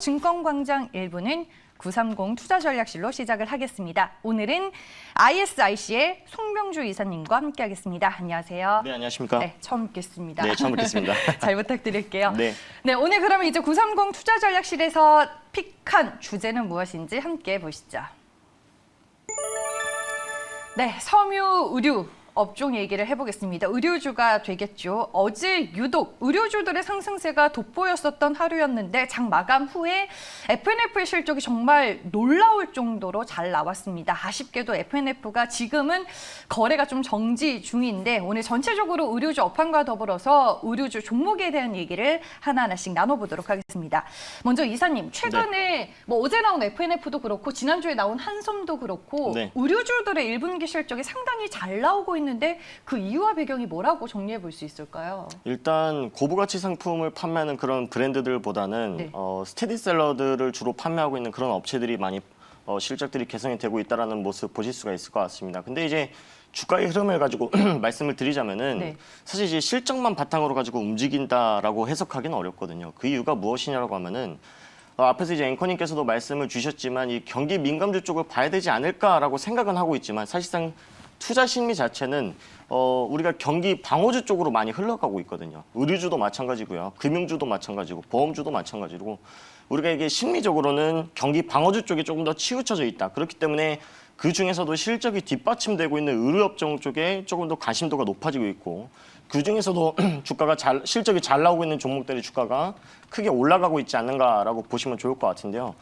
증권광장 1부는 930 투자전략실로 시작을 하겠습니다. 오늘은 ISIC의 송명주 이사님과 함께하겠습니다. 안녕하세요. 네, 안녕하십니까? 네, 처음 뵙겠습니다. 네, 처음 뵙겠습니다. 잘 부탁드릴게요. 네. 네, 오늘 그러면 이제 930 투자전략실에서 픽한 주제는 무엇인지 함께 보시죠. 네, 섬유 의류 업종 얘기를 해보겠습니다. 의료주가 되겠죠. 어제 유독 의료주들의 상승세가 돋보였었던 하루였는데 장 마감 후에 FNF의 실적이 정말 놀라울 정도로 잘 나왔습니다. 아쉽게도 FNF가 지금은 거래가 좀 정지 중인데 오늘 전체적으로 의료주 업황과 더불어서 의료주 종목에 대한 얘기를 하나하나씩 나눠보도록 하겠습니다. 먼저 이사님, 최근에 뭐 어제 나온 FNF도 그렇고 지난주에 나온 한섬도 그렇고 의료주들의 1분기 실적이 상당히 잘 나오고 있는데 그 이유와 배경이 뭐라고 정리해 볼 수 있을까요? 일단 고부가치 상품을 판매하는 그런 브랜드들보다는 스테디셀러들을 주로 판매하고 있는 그런 업체들이 많이 실적들이 개선이 되고 있다는 모습 보실 수가 있을 것 같습니다. 근데 이제 주가의 흐름을 가지고 말씀을 드리자면은 사실 이제 실적만 바탕으로 가지고 움직인다라고 해석하기는 어렵거든요. 그 이유가 무엇이냐라고 하면은 앞에서 이제 앵커님께서도 말씀을 주셨지만 이 경기 민감주 쪽을 봐야 되지 않을까라고 생각은 하고 있지만 사실상 투자 심리 자체는 우리가 경기 방어주 쪽으로 많이 흘러가고 있거든요. 의류주도 마찬가지고요. 금융주도 마찬가지고 보험주도 마찬가지고 우리가 이게 심리적으로는 경기 방어주 쪽이 조금 더 치우쳐져 있다. 그렇기 때문에 그 중에서도 실적이 뒷받침되고 있는 의료업종 쪽에 조금 더 관심도가 높아지고 있고 그 중에서도 주가가 실적이 잘 나오고 있는 종목들의 주가가 크게 올라가고 있지 않는가라고 보시면 좋을 것 같은데요.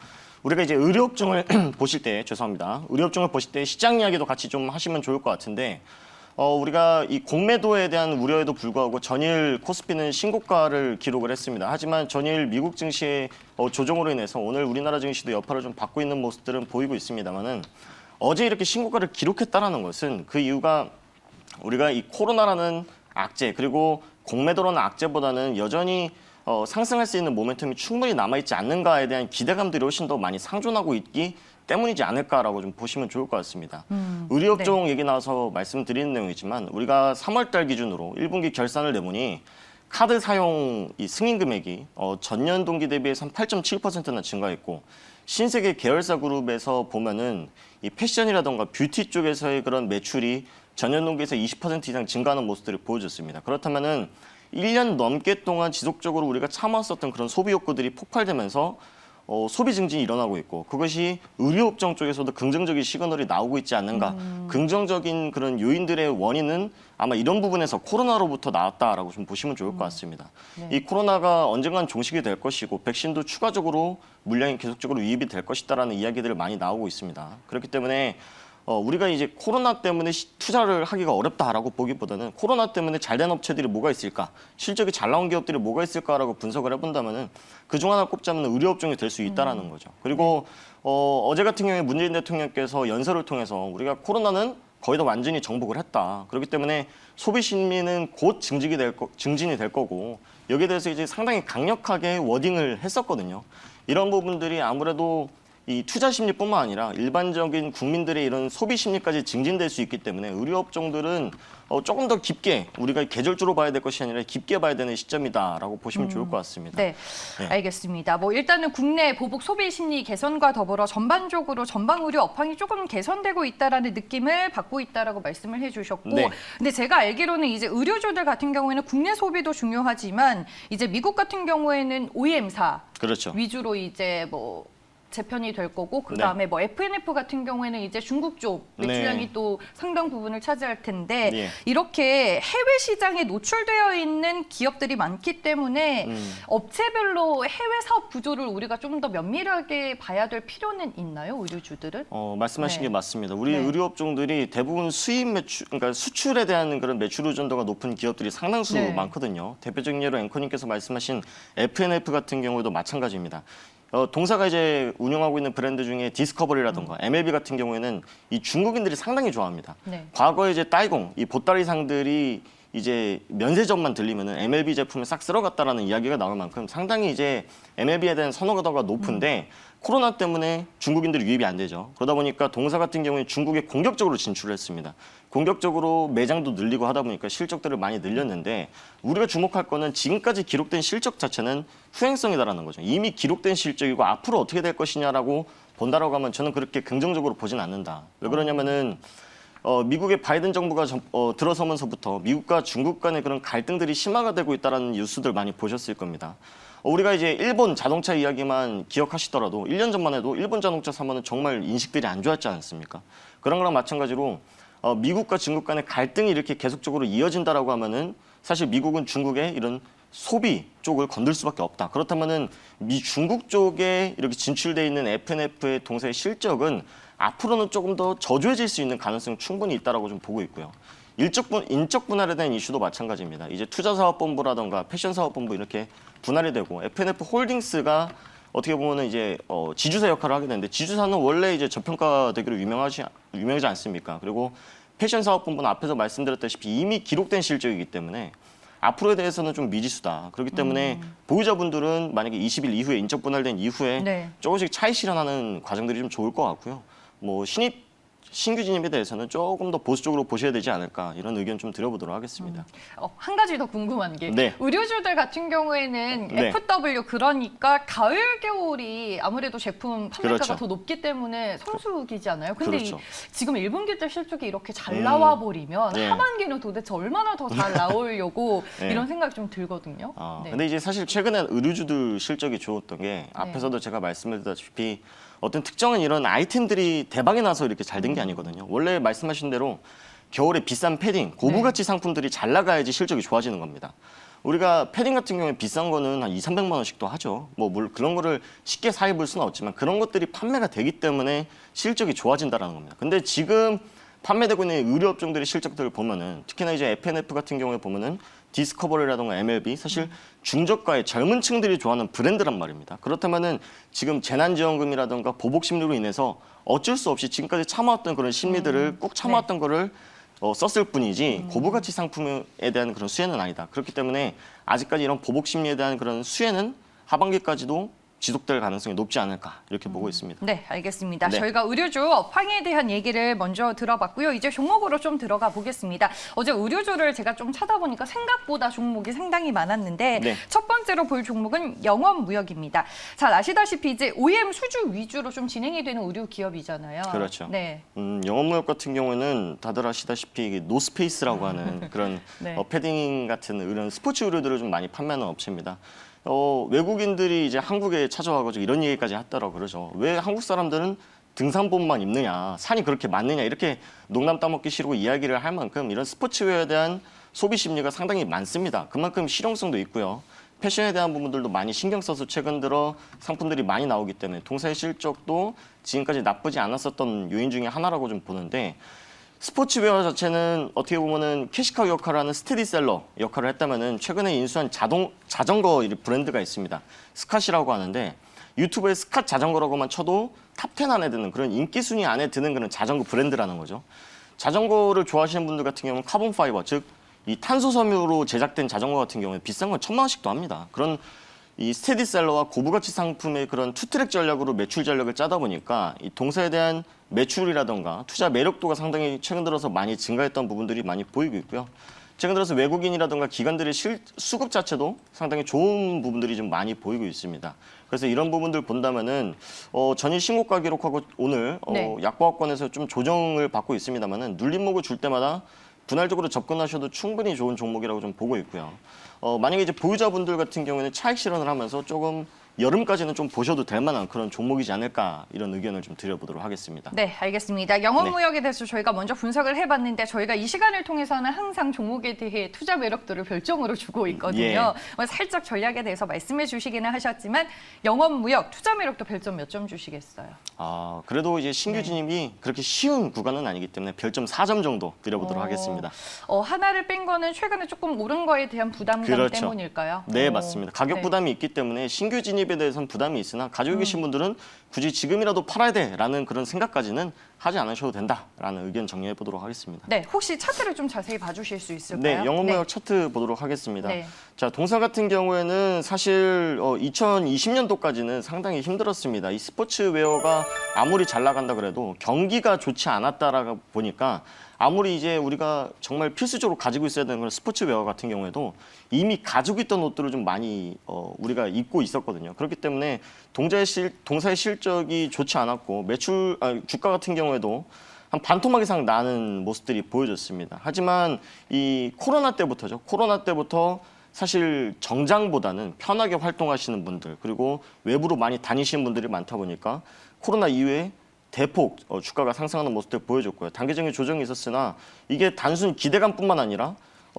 우리가 이제 의료업종을 보실 때, 죄송합니다. 의료업종을 보실 때 시장 이야기도 같이 좀 하시면 좋을 것 같은데, 우리가 이 공매도에 대한 우려에도 불구하고 전일 코스피는 신고가를 기록을 했습니다. 하지만 전일 미국 증시의 조정으로 인해서 오늘 우리나라 증시도 여파를 좀 받고 있는 모습들은 보이고 있습니다만은 어제 이렇게 신고가를 기록했다라는 것은 그 이유가 우리가 이 코로나라는 악재 그리고 공매도라는 악재보다는 여전히 상승할 수 있는 모멘텀이 충분히 남아있지 않는가에 대한 기대감들이 훨씬 더 많이 상존하고 있기 때문이지 않을까라고 좀 보시면 좋을 것 같습니다. 의료업종 얘기 나와서 말씀드리는 내용이지만 우리가 3월 달 기준으로 1분기 결산을 내보니 카드 사용 이 승인 금액이 전년 동기 대비해서 한 8.7%나 증가했고 신세계 계열사 그룹에서 보면은 이 패션이라던가 뷰티 쪽에서의 그런 매출이 전년 동기에서 20% 이상 증가하는 모습들을 보여줬습니다. 그렇다면은 1년 넘게 동안 지속적으로 우리가 참았었던 그런 소비 욕구들이 폭발되면서 소비 증진이 일어나고 있고 그것이 의료업종 쪽에서도 긍정적인 시그널이 나오고 있지 않는가. 긍정적인 그런 요인들의 원인은 아마 이런 부분에서 코로나로부터 나왔다라고 좀 보시면 좋을 것 같습니다. 이 코로나가 언젠간 종식이 될 것이고 백신도 추가적으로 물량이 계속적으로 유입이 될 것이다라는 이야기들을 많이 나오고 있습니다. 그렇기 때문에 우리가 이제 코로나 때문에 투자를 하기가 어렵다라고 보기보다는 코로나 때문에 잘된 업체들이 뭐가 있을까, 실적이 잘 나온 기업들이 뭐가 있을까라고 분석을 해본다면은 그중 하나 꼽자면 의료업종이 될 수 있다라는 거죠. 그리고 어제 같은 경우에 문재인 대통령께서 연설을 통해서 우리가 코로나는 거의 다 완전히 정복을 했다. 그렇기 때문에 소비 심리는 곧 증진이 될 거고 여기에 대해서 이제 상당히 강력하게 워딩을 했었거든요. 이런 부분들이 아무래도 이 투자 심리뿐만 아니라 일반적인 국민들의 이런 소비 심리까지 증진될 수 있기 때문에 의료업종들은 조금 더 깊게 우리가 계절주로 봐야 될 것이 아니라 깊게 봐야 되는 시점이다라고 보시면 좋을 것 같습니다. 네, 알겠습니다. 뭐 일단은 국내 보복 소비 심리 개선과 더불어 전반적으로 전방 의료 업황이 조금 개선되고 있다라는 느낌을 받고 있다라고 말씀을 해주셨고, 근데 제가 알기로는 이제 의료주들 같은 경우에는 국내 소비도 중요하지만 이제 미국 같은 경우에는 OEM사 위주로 이제 뭐 재편이 될 거고 그다음에 뭐 FNF 같은 경우에는 이제 중국 쪽 매출량이 또 상당 부분을 차지할 텐데 이렇게 해외 시장에 노출되어 있는 기업들이 많기 때문에 업체별로 해외 사업 구조를 우리가 좀 더 면밀하게 봐야 될 필요는 있나요? 의료주들은? 말씀하신 게 맞습니다. 우리 의료업종들이 대부분 수입 매출, 그러니까 수출에 대한 그런 매출 의존도가 높은 기업들이 상당수 많거든요. 대표적인 예로 앵커님께서 말씀하신 FNF 같은 경우에도 마찬가지입니다. 동사가 이제 운영하고 있는 브랜드 중에 디스커버리라던가 MLB 같은 경우에는 이 중국인들이 상당히 좋아합니다. 과거에 이제 따이공, 이 보따리상들이 이제 면세점만 들리면은 MLB 제품이 싹 쓸어갔다라는 이야기가 나올 만큼 상당히 이제 MLB에 대한 선호도가 높은데 코로나 때문에 중국인들이 유입이 안 되죠. 그러다 보니까 동사 같은 경우에 중국에 공격적으로 진출을 했습니다. 공격적으로 매장도 늘리고 하다 보니까 실적들을 많이 늘렸는데 우리가 주목할 거는 지금까지 기록된 실적 자체는 후행성이다라는 거죠. 이미 기록된 실적이고 앞으로 어떻게 될 것이냐라고 본다라고 하면 저는 그렇게 긍정적으로 보진 않는다. 왜 그러냐면은 미국의 바이든 정부가 들어서면서부터 미국과 중국 간의 그런 갈등들이 심화가 되고 있다는 뉴스들 많이 보셨을 겁니다. 우리가 이제 일본 자동차 이야기만 기억하시더라도 1년 전만 해도 일본 자동차 사면은 정말 인식들이 안 좋았지 않습니까? 그런 거랑 마찬가지로 미국과 중국 간의 갈등이 이렇게 계속적으로 이어진다라고 하면은 사실 미국은 중국의 이런 소비 쪽을 건들 수밖에 없다. 그렇다면은 중국 쪽에 이렇게 진출돼 있는 FNF의 동사의 실적은 앞으로는 조금 더 저조해질 수 있는 가능성이 충분히 있다라고 좀 보고 있고요. 인적 분할에 대한 이슈도 마찬가지입니다. 이제 투자사업본부라던가 패션사업본부 이렇게 분할이 되고 FNF 홀딩스가 어떻게 보면은 이제 지주사 역할을 하게 되는데 지주사는 원래 이제 저평가되기로 유명하지 않습니까? 그리고 패션사업본부는 앞에서 말씀드렸다시피 이미 기록된 실적이기 때문에 앞으로에 대해서는 좀 미지수다. 그렇기 때문에 보유자분들은 만약에 20일 이후에 인적 분할된 이후에 네. 조금씩 차익 실현하는 과정들이 좀 좋을 것 같고요. 뭐 신규 진입에 대해서는 조금 더 보수적으로 보셔야 되지 않을까 이런 의견 좀 드려보도록 하겠습니다. 한 가지 더 궁금한 게 네. 의류주들 같은 경우에는 네. FW 그러니까 가을 겨울이 아무래도 제품 판매가가 그렇죠. 더 높기 때문에 성수기지 않아요? 근데 그렇죠. 지금 1분기 때 실적이 이렇게 잘 나와 버리면 네. 하반기는 도대체 얼마나 더 잘 나오려고 네. 이런 생각이 좀 들거든요. 네. 근데 이제 사실 최근에 의류주들 실적이 좋았던 게 앞에서도 제가 말씀드렸다시피 어떤 특정한 이런 아이템들이 대박이 나서 이렇게 잘 된 게 아니거든요. 원래 말씀하신 대로 겨울에 비싼 패딩, 고부가치 상품들이 잘 나가야지 실적이 좋아지는 겁니다. 우리가 패딩 같은 경우에 비싼 거는 한 200~300만 원씩도 하죠. 뭐 그런 거를 쉽게 사 입을 수는 없지만 그런 것들이 판매가 되기 때문에 실적이 좋아진다라는 겁니다. 근데 지금 판매되고 있는 의류 업종들의 실적들을 보면은 특히나 이제 FNF 같은 경우에 보면은 디스커버리라든가 MLB 사실 중저가의 젊은 층들이 좋아하는 브랜드란 말입니다. 그렇다면은 지금 재난지원금이라든가 보복 심리로 인해서 어쩔 수 없이 지금까지 참아왔던 그런 심리들을 꾹 참아왔던 거를 썼을 뿐이지 고부가치 상품에 대한 그런 수혜는 아니다. 그렇기 때문에 아직까지 이런 보복 심리에 대한 그런 수혜는 하반기까지도 지속될 가능성이 높지 않을까 이렇게 보고 있습니다. 네, 알겠습니다. 네. 저희가 의류주 업황에 대한 얘기를 먼저 들어봤고요. 이제 종목으로 좀 들어가 보겠습니다. 어제 의류주를 제가 좀 찾아보니까 생각보다 종목이 상당히 많았는데 네. 첫 번째로 볼 종목은 영업무역입니다. 잘 아시다시피 이제 OEM 수주 위주로 좀 진행이 되는 의류 기업이잖아요. 그렇죠. 네. 영업무역 같은 경우에는 다들 아시다시피 이게 노스페이스라고 하는 그런 네. 패딩 같은 이런 스포츠 의류들을 좀 많이 판매하는 업체입니다. 외국인들이 이제 한국에 찾아와가지고 이런 얘기까지 했다라고 그러죠. 왜 한국 사람들은 등산복만 입느냐, 산이 그렇게 많느냐 이렇게 농담 따먹기 싫고 이야기를 할 만큼 이런 스포츠웨어에 대한 소비 심리가 상당히 많습니다. 그만큼 실용성도 있고요. 패션에 대한 부분들도 많이 신경 써서 최근 들어 상품들이 많이 나오기 때문에 동사의 실적도 지금까지 나쁘지 않았었던 요인 중에 하나라고 좀 보는데 스포츠웨어 자체는 어떻게 보면은 캐시카우 역할을 하는 스테디셀러 역할을 했다면은 최근에 인수한 자전거 브랜드가 있습니다. 스캇이라고 하는데 유튜브에 스캇 자전거라고만 쳐도 탑10 안에 드는 그런 인기 순위 안에 드는 그런 자전거 브랜드라는 거죠. 자전거를 좋아하시는 분들 같은 경우는 카본 파이버 즉 이 탄소 섬유로 제작된 자전거 같은 경우에 비싼 건 1,000만 원씩도 합니다. 그런 이 스테디셀러와 고부가치 상품의 그런 투트랙 전략으로 매출 전략을 짜다 보니까 이 동사에 대한 매출이라던가 투자 매력도가 상당히 최근 들어서 많이 증가했던 부분들이 많이 보이고 있고요. 최근 들어서 외국인이라던가 기관들의 수급 자체도 상당히 좋은 부분들이 좀 많이 보이고 있습니다. 그래서 이런 부분들 본다면은 전일 신고가 기록하고 오늘 약보합권에서 좀 조정을 받고 있습니다만은 눌림목을 줄 때마다 분할적으로 접근하셔도 충분히 좋은 종목이라고 좀 보고 있고요. 만약에 이제 보유자분들 같은 경우에는 차익 실현을 하면서 조금 여름까지는 좀 보셔도 될 만한 그런 종목이지 않을까 이런 의견을 좀 드려보도록 하겠습니다. 네, 알겠습니다. 영업무역에 대해서 저희가 먼저 분석을 해봤는데 저희가 이 시간을 통해서는 항상 종목에 대해 투자 매력도를 별점으로 주고 있거든요. 살짝 전략에 대해서 말씀해 주시기는 하셨지만 영업무역 투자 매력도 별점 몇 점 주시겠어요? 그래도 이제 신규 진입이 그렇게 쉬운 구간은 아니기 때문에 별점 4점 정도 드려보도록 하겠습니다. 하나를 뺀 거는 최근에 조금 오른 거에 대한 부담감 그렇죠. 때문일까요? 네, 맞습니다. 가격 부담이 있기 때문에 신규 진입 진입에 대해서는 부담이 있으나 가지고 계신 분들은 굳이 지금이라도 팔아야 돼라는 그런 생각까지는 하지 않으셔도 된다라는 의견 정리해 보도록 하겠습니다. 네, 혹시 차트를 좀 자세히 봐주실 수 있을까요? 네, 영업무역 차트 보도록 하겠습니다. 네. 자, 동사 같은 경우에는 사실 2020년도까지는 상당히 힘들었습니다. 이 스포츠웨어가 아무리 잘 나간다 그래도 경기가 좋지 않았다라고 보니까 아무리 이제 우리가 정말 필수적으로 가지고 있어야 되는 그런 스포츠웨어 같은 경우에도 이미 가지고 있던 옷들을 좀 많이 우리가 입고 있었거든요. 그렇기 때문에 동사의 실적이 좋지 않았고 주가 같은 경우에도 한 반토막 이상 나는 모습들이 보여졌습니다. 하지만 이 코로나 때부터죠. 코로나 때부터 사실 정장보다는 편하게 활동하시는 분들 그리고 외부로 많이 다니시는 분들이 많다 보니까 코로나 이후에 대폭 주가가 상승하는 모습들 보여줬고요. 단기적인 조정이 있었으나 이게 단순 기대감뿐만 아니라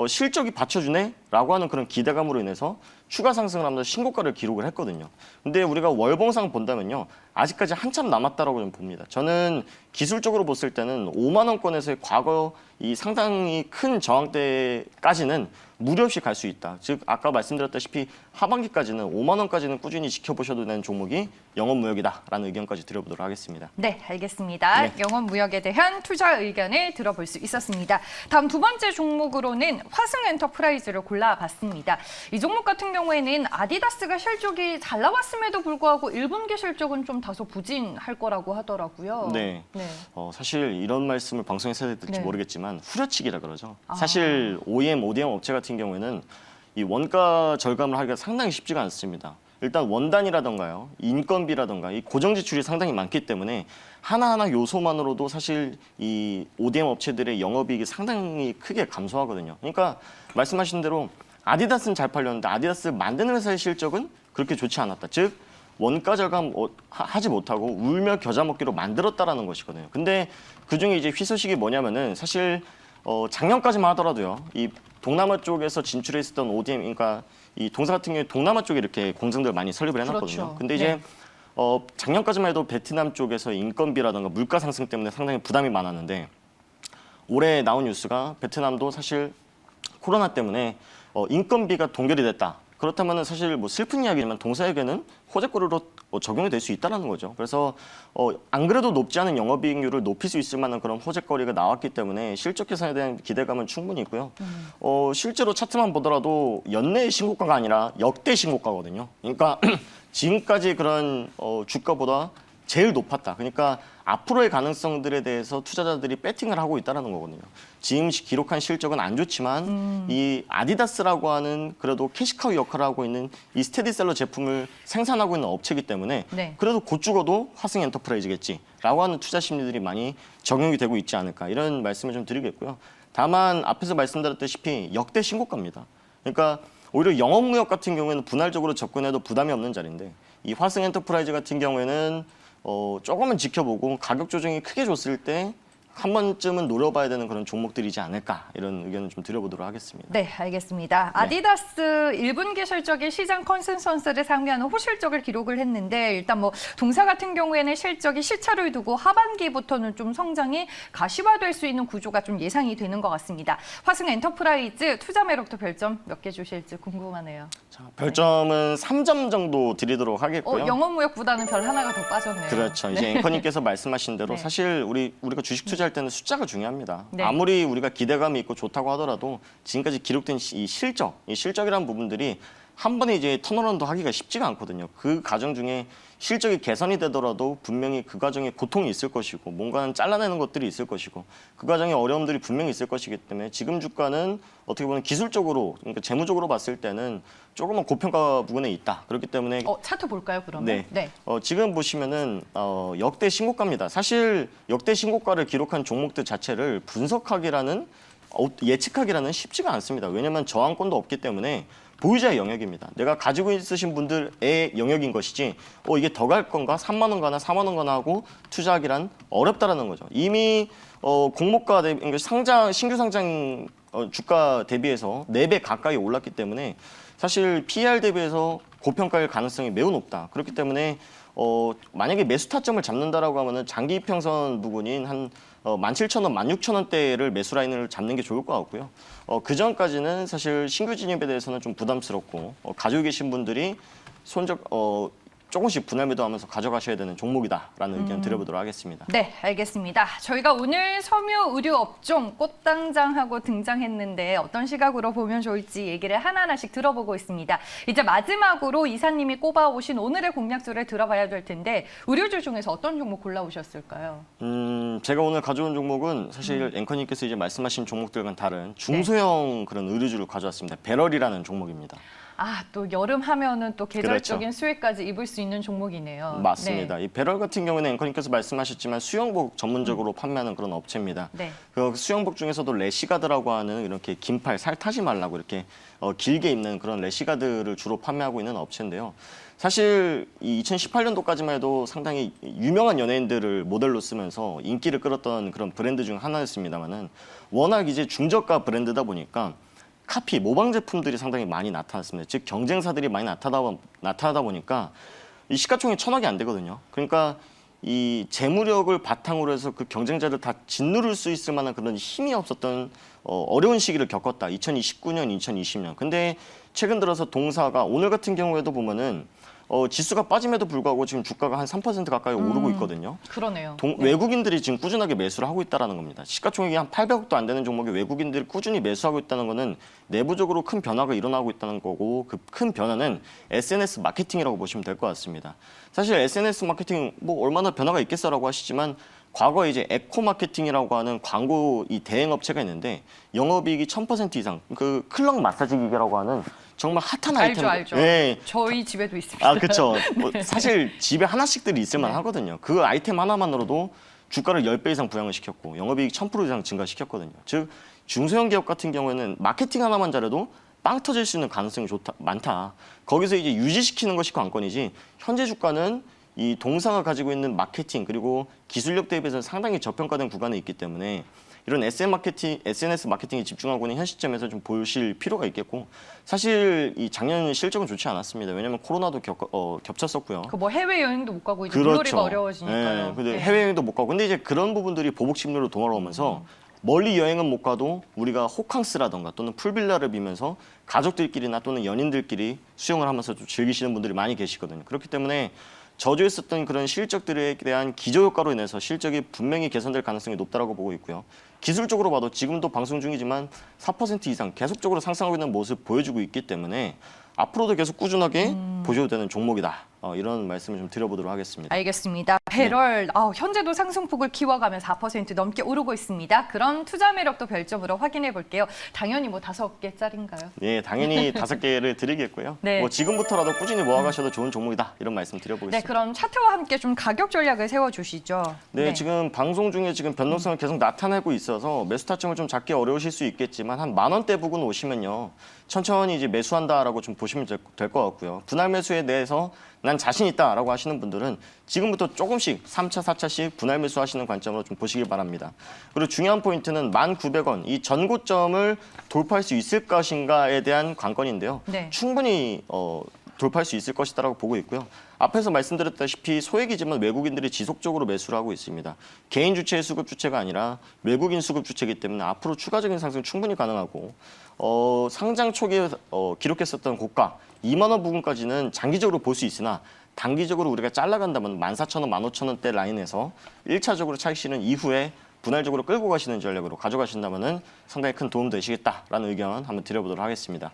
실적이 받쳐주네라고 하는 그런 기대감으로 인해서 추가 상승을 하면서 신고가를 기록을 했거든요. 근데 우리가 월봉상 본다면요. 아직까지 한참 남았다라고 좀 봅니다. 저는 기술적으로 봤을 때는 5만 원권에서의 과거 이 상당히 큰 저항대까지는 무리 없이 갈 수 있다. 즉 아까 말씀드렸다시피 하반기까지는 5만 원까지는 꾸준히 지켜보셔도 되는 종목이 영업무역이다라는 의견까지 드려보도록 하겠습니다. 네, 알겠습니다. 네. 영업무역에 대한 투자 의견을 들어볼 수 있었습니다. 다음 두 번째 종목으로는 화승엔터프라이즈를 골라봤습니다. 이 종목 같은 경우에는 아디다스가 실적이 잘 나왔음에도 불구하고 1분기 실적은 좀 다소 부진할 거라고 하더라고요. 네. 사실 이런 말씀을 방송에서 해야 될지 네. 모르겠지만 후려치기라 그러죠. 사실 OEM, ODM 업체 같은 경우에는 이 원가 절감을 하기가 상당히 쉽지가 않습니다. 일단 원단이라던가요, 인건비라던가 이 고정 지출이 상당히 많기 때문에 하나하나 요소만으로도 사실 이 ODM 업체들의 영업이익이 상당히 크게 감소하거든요. 그러니까 말씀하신 대로 아디다스는 잘 팔렸는데 아디다스 만드는 회사의 실적은 그렇게 좋지 않았다. 즉 원가 절감 하지 못하고 울며 겨자 먹기로 만들었다라는 것이거든요. 근데 그중에 이제 희소식이 뭐냐면은 사실 작년까지만 하더라도요. 이 동남아 쪽에서 진출했었던 ODM, 그러니까 이 동사 같은 경우에 동남아 쪽에 이렇게 공장들 많이 설립을 해놨거든요. 그렇죠. 근데 이제 네. 작년까지만 해도 베트남 쪽에서 인건비라든가 물가 상승 때문에 상당히 부담이 많았는데 올해 나온 뉴스가 베트남도 사실 코로나 때문에 인건비가 동결이 됐다. 그렇다면 사실 뭐 슬픈 이야기지만 동사에게는 호재거리로 적용이 될 수 있다는 거죠. 그래서 안 그래도 높지 않은 영업이익률을 높일 수 있을 만한 그런 호재거리가 나왔기 때문에 실적 개선에 대한 기대감은 충분히 있고요. 실제로 차트만 보더라도 연내 신고가가 아니라 역대 신고가거든요. 그러니까 지금까지 그런 주가보다 제일 높았다. 그러니까 앞으로의 가능성들에 대해서 투자자들이 배팅을 하고 있다는 거거든요. 지금 기록한 실적은 안 좋지만 이 아디다스라고 하는 그래도 캐시카우 역할을 하고 있는 이 스테디셀러 제품을 생산하고 있는 업체이기 때문에 네. 그래도 곧 죽어도 화승 엔터프라이즈겠지라고 하는 투자 심리들이 많이 적용이 되고 있지 않을까 이런 말씀을 좀 드리겠고요. 다만 앞에서 말씀드렸다시피 역대 신고가입니다. 그러니까 오히려 영업무역 같은 경우에는 분할적으로 접근해도 부담이 없는 자리인데 이 화승 엔터프라이즈 같은 경우에는 조금은 지켜보고 가격 조정이 크게 줬을 때 한 번쯤은 노려봐야 되는 그런 종목들이지 않을까 이런 의견을 좀 드려보도록 하겠습니다. 네, 알겠습니다. 아디다스 1분기 실적이 시장 컨센서스를 상회하는 호실적을 기록을 했는데 일단 뭐 동사 같은 경우에는 실적이 시차를 두고 하반기부터는 좀 성장이 가시화될 수 있는 구조가 좀 예상이 되는 것 같습니다. 화승 엔터프라이즈 투자 매력도 별점 몇 개 주실지 궁금하네요. 자, 별점은 3점 정도 드리도록 하겠고요. 영업무역보다는 별 하나가 더 빠졌네요. 그렇죠. 이제 앵커님께서 말씀하신 대로 네. 사실 우리가 주식 투자할 때는 숫자가 중요합니다. 네. 아무리 우리가 기대감이 있고 좋다고 하더라도 지금까지 기록된 이 실적이라는 부분들이 한 번에 이제 턴어라운드 하기가 쉽지가 않거든요. 그 과정 중에 실적이 개선이 되더라도 분명히 그 과정에 고통이 있을 것이고 뭔가는 잘라내는 것들이 있을 것이고 그 과정에 어려움들이 분명히 있을 것이기 때문에 지금 주가는 어떻게 보면 기술적으로 그러니까 재무적으로 봤을 때는 조금은 고평가 부분에 있다. 그렇기 때문에 차트 볼까요, 그러면? 네. 지금 보시면은 역대 신고가입니다. 사실 역대 신고가를 기록한 종목들 자체를 분석하기라는 예측하기라는 쉽지가 않습니다. 왜냐하면 저항권도 없기 때문에 보유자의 영역입니다. 내가 가지고 있으신 분들의 영역인 것이지 이게 더 갈 건가 3만 원 가나 4만 원 가나 하고 투자하기란 어렵다라는 거죠. 이미 공모가 대비 그러니까 신규 상장 주가 대비해서 4배 가까이 올랐기 때문에 사실 PER 대비해서 고평가일 가능성이 매우 높다. 그렇기 때문에 만약에 매수 타점을 잡는다라고 하면은 장기 이평선 부분인 한 17,000원, 16,000원대를 매수 라인을 잡는 게 좋을 것 같고요. 그 전까지는 사실 신규 진입에 대해서는 좀 부담스럽고 가지고 계신 분들이 조금씩 분할 매도하면서 가져가셔야 되는 종목이다라는 의견 드려보도록 하겠습니다. 네, 알겠습니다. 저희가 오늘 섬유 의류 업종 꽃당장하고 등장했는데 어떤 시각으로 보면 좋을지 얘기를 하나하나씩 들어보고 있습니다. 이제 마지막으로 이사님이 꼽아오신 오늘의 공략주를 들어봐야 될 텐데 의류주 중에서 어떤 종목 골라오셨을까요? 제가 오늘 가져온 종목은 사실 앵커님께서 이제 말씀하신 종목들과는 다른 중소형 그런 의류주를 가져왔습니다. 배럴이라는 종목입니다. 아, 또 여름 하면은 또 계절적인 그렇죠. 수혜까지 입을 수 있는 종목이네요. 맞습니다. 네. 이 배럴 같은 경우는 앵커님께서 말씀하셨지만 수영복 전문적으로 판매하는 그런 업체입니다. 네. 그 수영복 중에서도 래시가드라고 하는 이렇게 긴팔 살 타지 말라고 이렇게 길게 입는 그런 래시가드를 주로 판매하고 있는 업체인데요. 사실 이 2018년도까지만 해도 상당히 유명한 연예인들을 모델로 쓰면서 인기를 끌었던 그런 브랜드 중 하나였습니다만은 워낙 이제 중저가 브랜드다 보니까 카피, 모방 제품들이 상당히 많이 나타났습니다. 즉 경쟁사들이 많이 나타나다 보니까 이 시가총액이 1,000억이 안 되거든요. 그러니까 이 재무력을 바탕으로 해서 그 경쟁자를 다 짓누를 수 있을 만한 그런 힘이 없었던 어려운 시기를 겪었다. 2029년, 2020년. 근데 최근 들어서 동사가 오늘 같은 경우에도 보면은 지수가 빠짐에도 불구하고 지금 주가가 한 3% 가까이 오르고 있거든요. 그러네요. 외국인들이 지금 꾸준하게 매수를 하고 있다는 겁니다. 시가총액이 한 800억도 안 되는 종목에 외국인들이 꾸준히 매수하고 있다는 거는 내부적으로 큰 변화가 일어나고 있다는 거고 그 큰 변화는 SNS 마케팅이라고 보시면 될 것 같습니다. 사실 SNS 마케팅 뭐 얼마나 변화가 있겠어라고 하시지만 과거에 이제 에코 마케팅이라고 하는 광고 이 대행 업체가 있는데 영업이익이 1000% 이상 그 클럭 마사지 기계라고 하는 정말 핫한 아이템. 알죠. 네. 저희 집에도 있습니다. 아, 그렇죠. 사실 집에 하나씩들이 있을만 하거든요. 그 아이템 하나만으로도 주가를 10배 이상 부양을 시켰고 영업이익 1000% 이상 증가시켰거든요. 즉 중소형 기업 같은 경우에는 마케팅 하나만 잘해도 빵 터질 수 있는 가능성이 많다. 거기서 이제 유지시키는 것이 관건이지 현재 주가는 이 동사가 가지고 있는 마케팅 그리고 기술력 대비해서는 상당히 저평가된 구간에 있기 때문에 이런 SNS 마케팅에 집중하고 있는 현 시점에서 좀 보실 필요가 있겠고 사실 이 작년 실적은 좋지 않았습니다. 왜냐하면 코로나도 겹쳤었고요. 그 뭐 해외 여행도 못 가고 이제 그렇죠. 물놀이가 어려워지니까요. 네, 근데 해외여행도 못 가고 근데 이제 그런 부분들이 보복 심리로 돌아오면서 멀리 여행은 못 가도 우리가 호캉스라던가 또는 풀빌라를 비면서 가족들끼리나 또는 연인들끼리 수영을 하면서 좀 즐기시는 분들이 많이 계시거든요. 그렇기 때문에 저조했었던 그런 실적들에 대한 기저효과로 인해서 실적이 분명히 개선될 가능성이 높다고 보고 있고요. 기술적으로 봐도 지금도 방송 중이지만 4% 이상 계속적으로 상승하고 있는 모습 보여주고 있기 때문에 앞으로도 계속 꾸준하게 보셔도 되는 종목이다. 이런 말씀을 좀 드려보도록 하겠습니다. 알겠습니다. 배럴 현재도 상승폭을 키워가며 4% 넘게 오르고 있습니다. 그럼 투자 매력도 별점으로 확인해 볼게요. 당연히 뭐 5개짜리인가요? 네, 당연히 5개를 드리겠고요. 네. 뭐 지금부터라도 꾸준히 모아가셔도 좋은 종목이다. 이런 말씀 네, 드려보겠습니다. 그럼 차트와 함께 좀 가격 전략을 세워주시죠. 네, 지금 방송 중에 지금 변동성을 계속 나타내고 있어서 매수 타점을 좀 잡기 어려우실 수 있겠지만 한 10,000원대 부근 오시면요. 천천히 이제 매수한다라고 좀 보시면 될 것 같고요. 분할 매수에 대해서 난 자신 있다라고 하시는 분들은 지금부터 조금씩 3차, 4차씩 분할 매수하시는 관점으로 좀 보시길 바랍니다. 그리고 중요한 포인트는 1,900원 이 전고점을 돌파할 수 있을 것인가에 대한 관건인데요. 네. 충분히 돌파할 수 있을 것이다라고 보고 있고요. 앞에서 말씀드렸다시피 소액이지만 외국인들이 지속적으로 매수를 하고 있습니다. 개인 주체의 수급 주체가 아니라 외국인 수급 주체이기 때문에 앞으로 추가적인 상승 충분히 가능하고 상장 초기에 기록했었던 고가 2만 원 부근까지는 장기적으로 볼 수 있으나 단기적으로 우리가 잘라간다면 14,000원, 15,000원대 라인에서 1차적으로 차익실은 이후에 분할적으로 끌고 가시는 전략으로 가져가신다면 상당히 큰 도움 되시겠다라는 의견 한번 드려보도록 하겠습니다.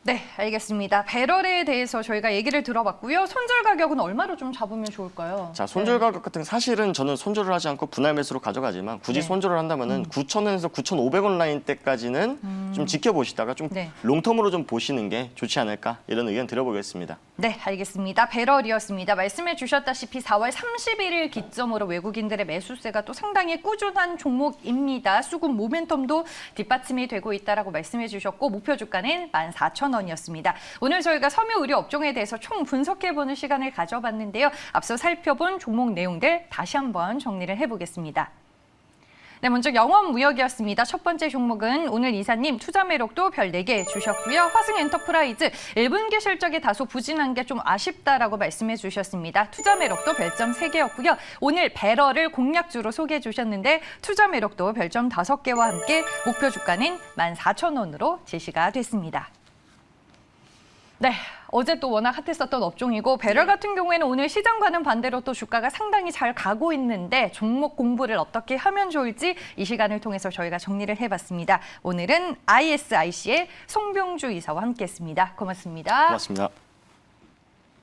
네, 알겠습니다. 배럴에 대해서 저희가 얘기를 들어봤고요. 손절 가격은 얼마로 좀 잡으면 좋을까요? 자, 손절 가격 같은 사실은 저는 손절을 하지 않고 분할 매수로 가져가지만 굳이 네. 손절을 한다면은 9,000원에서 9,500원 라인 때까지는 좀 지켜보시다가 좀 네. 롱텀으로 좀 보시는 게 좋지 않을까 이런 의견 드려보겠습니다. 네, 알겠습니다. 배럴이었습니다. 말씀해 주셨다시피 4월 31일 기점으로 외국인들의 매수세가 또 상당히 꾸준한 종목입니다. 수급 모멘텀도 뒷받침이 되고 있다라고 말씀해 주셨고 목표 주가는 14,000원이었습니다. 오늘 저희가 섬유 의류 업종에 대해서 총 분석해보는 시간을 가져봤는데요. 앞서 살펴본 종목 내용들 다시 한번 정리를 해보겠습니다. 네, 먼저 영업무역이었습니다. 첫 번째 종목은 오늘 이사님 투자 매력도 별 4개 주셨고요. 화승엔터프라이즈 1분기 실적이 다소 부진한 게 좀 아쉽다라고 말씀해 주셨습니다. 투자 매력도 별점 3개였고요. 오늘 배럴을 공략주로 소개해 주셨는데 투자 매력도 별점 5개와 함께 목표 주가는 14,000원으로 제시가 됐습니다. 네, 어제 또 워낙 핫했었던 업종이고 배럴 같은 경우에는 오늘 시장과는 반대로 또 주가가 상당히 잘 가고 있는데 종목 공부를 어떻게 하면 좋을지 이 시간을 통해서 저희가 정리를 해봤습니다. 오늘은 ISIC의 송병주 이사와 함께했습니다. 고맙습니다. 고맙습니다.